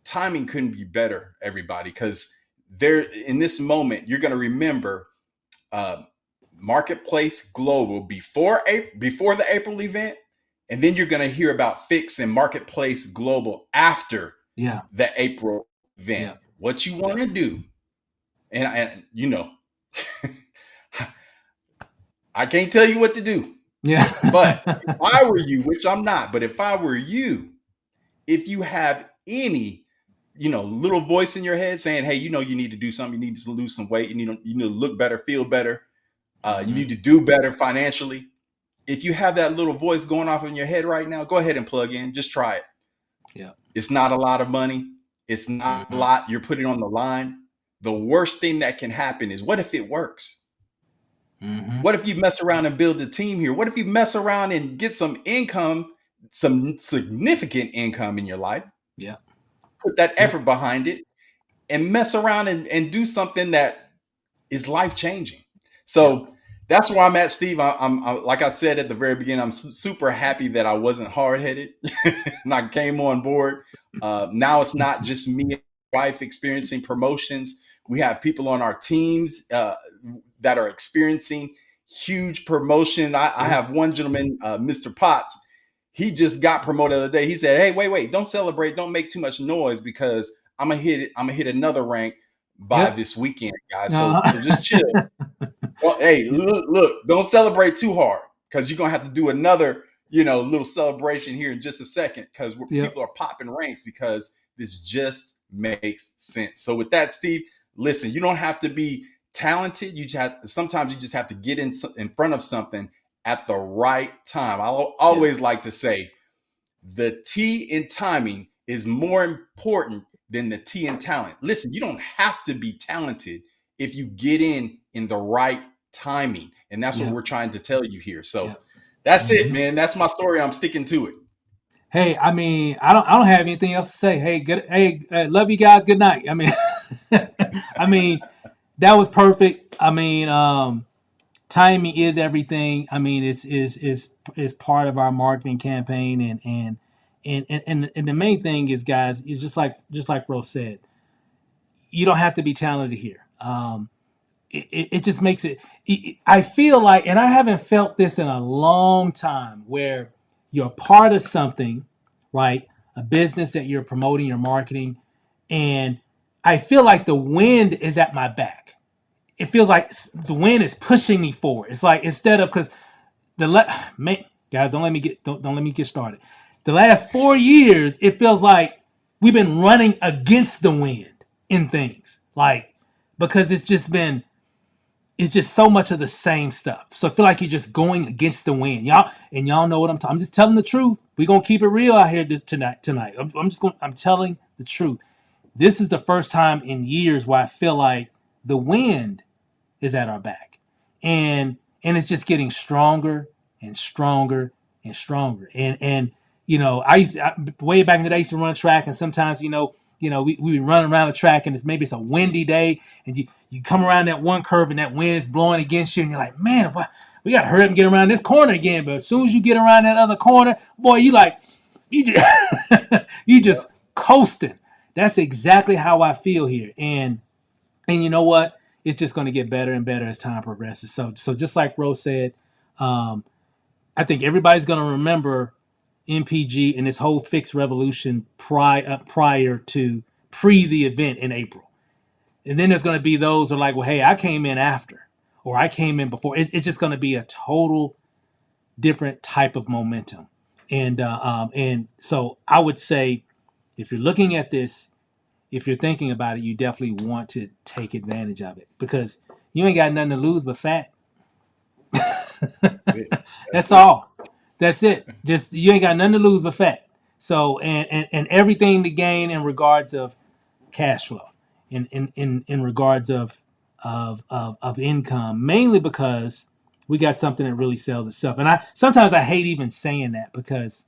Timing couldn't be better, everybody, because in this moment, you're going to remember Marketplace Global before the April event, and then you're going to hear about Fix and Marketplace Global after the April event. Yeah. What you want to do, and I can't tell you what to do. Yeah. But if I were you, which I'm not, but if I were you, if you have any little voice in your head saying, hey, you need to do something, you need to lose some weight, you need to look better, feel better. You need to do better financially. If you have that little voice going off in your head right now, go ahead and plug in. Just try it. Yeah. It's not a lot of money. It's not a lot. You're putting on the line. The worst thing that can happen is, what if it works? What if you mess around and build a team here? What if you mess around and get some income, some significant income in your life? Yeah. Put that effort behind it and mess around and do something that is life-changing. So that's where I'm at, Steve. I'm like I said at the very beginning, I'm super happy that I wasn't hard-headed and I came on board. Now it's not just me and my wife experiencing promotions. We have people on our teams that are experiencing huge promotion. I have one gentleman, Mr. Potts. He just got promoted the other day. He said, hey, wait, don't celebrate. Don't make too much noise because I'm going to hit another rank by this weekend, guys. So just chill. Well, hey, look, don't celebrate too hard because you're going to have to do another, little celebration here in just a second because people are popping ranks because this just makes sense. So with that, Steve, listen, you don't have to be talented. Sometimes you just have to get in front of something at the right time. I'll always like to say the T in timing is more important than the T in talent. Listen, you don't have to be talented if you get in the right timing. And that's what we're trying to tell you here. So that's it, man. That's my story. I'm sticking to it. Hey, I mean, I don't have anything else to say. Hey, good. Hey, love you guys. Good night. I mean, that was perfect. I mean, timing is everything. I mean, is part of our marketing campaign, and the main thing is, guys, is just like Rose said, you don't have to be talented here. It just makes it. I feel like, and I haven't felt this in a long time, where you're part of something, right? A business that you're promoting, you're marketing, and I feel like the wind is at my back. It feels like the wind is pushing me forward. It's like, instead of, because Guys, don't let me get started. The last 4 years, it feels like we've been running against the wind in things. Like, because it's just so much of the same stuff. So I feel like you're just going against the wind. Y'all know what I'm talking. I'm just telling the truth. We're gonna keep it real out here tonight. I'm telling the truth. This is the first time in years where I feel like the wind is at our back. And it's just getting stronger and stronger and stronger. And way back in the day I used to run track, and sometimes we would run around the track, and it's a windy day, and you come around that one curve and that wind is blowing against you, and you're like, man, we gotta hurry up and get around this corner again. But as soon as you get around that other corner, boy, you just you just coasting. That's exactly how I feel here. And you know what? It's just going to get better and better as time progresses. So just like Rose said, I think everybody's going to remember MPG and this whole fixed revolution prior to the event in April. And then there's going to be those who are like, well, hey, I came in after, or I came in before. It's just going to be a total different type of momentum. And so I would say, if you're looking at this, if you're thinking about it, you definitely want to take advantage of it, because you ain't got nothing to lose but fat. That's all. That's it. Just, you ain't got nothing to lose but fat. So and everything to gain in regards of cash flow, in regards of income, mainly because we got something that really sells itself. And sometimes I hate even saying that, because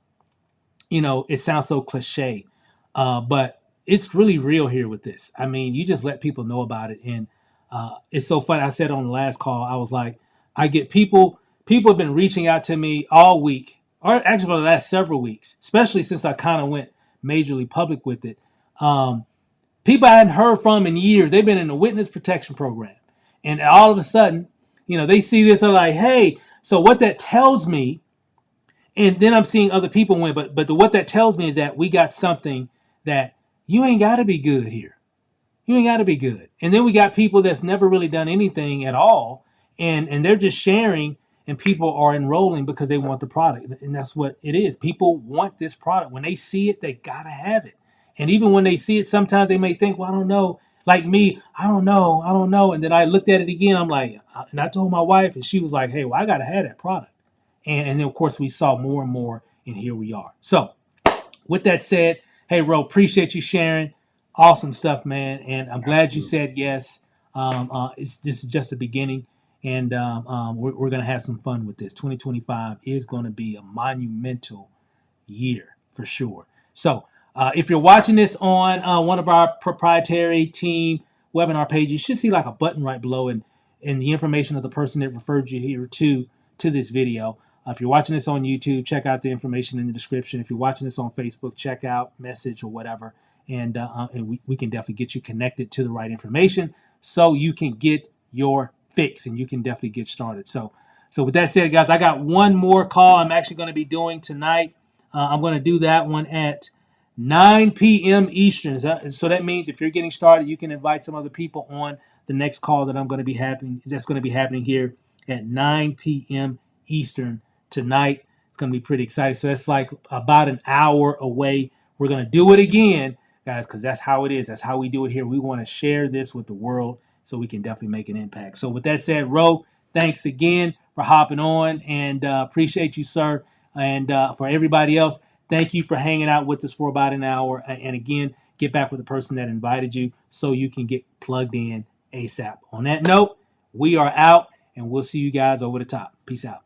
it sounds so cliche, but it's really real here with this. I mean, you just let people know about it, and it's so funny. I said on the last call, I was like, I get people have been reaching out to me all week, or actually for the last several weeks, especially since I kind of went majorly public with it. People I hadn't heard from in years. They've been in the witness protection program, and all of a sudden, they see this, they're like, hey. So what that tells me, and then I'm seeing other people win, but what that tells me is that we got something that you ain't got to be good here. You ain't got to be good. And then we got people that's never really done anything at all, and they're just sharing, and people are enrolling because they want the product. And that's what it is. People want this product. When they see it, they got to have it. And even when they see it, sometimes they may think, well, I don't know. Like me, I don't know. And then I looked at it again. I'm like, and I told my wife, and she was like, hey, well, I got to have that product. And then, of course, we saw more and more, and here we are. So with that said, hey, Ro, appreciate you sharing. Awesome stuff, man. And I'm glad you said yes. This is just the beginning, and we're going to have some fun with this. 2025 is going to be a monumental year for sure. So if you're watching this on one of our proprietary team webinar pages, you should see like a button right below, and the information of the person that referred you here to this video. If you're watching this on YouTube, check out the information in the description. If you're watching this on Facebook, check out message or whatever, and we can definitely get you connected to the right information so you can get your fix, and you can definitely get started. So with that said, guys, I got one more call I'm actually going to be doing tonight. I'm going to do that one at 9 p.m. Eastern. So that means if you're getting started, you can invite some other people on the next call that that's going to be happening here at 9 p.m. Eastern tonight. It's going to be pretty exciting. So that's like about an hour away. We're going to do it again, guys, because that's how it is. That's how we do it here. We want to share this with the world so we can definitely make an impact. So with that said, Ro, thanks again for hopping on, and appreciate you, sir. And for everybody else, thank you for hanging out with us for about an hour. And again, get back with the person that invited you so you can get plugged in ASAP. On that note, we are out, and we'll see you guys over the top. Peace out.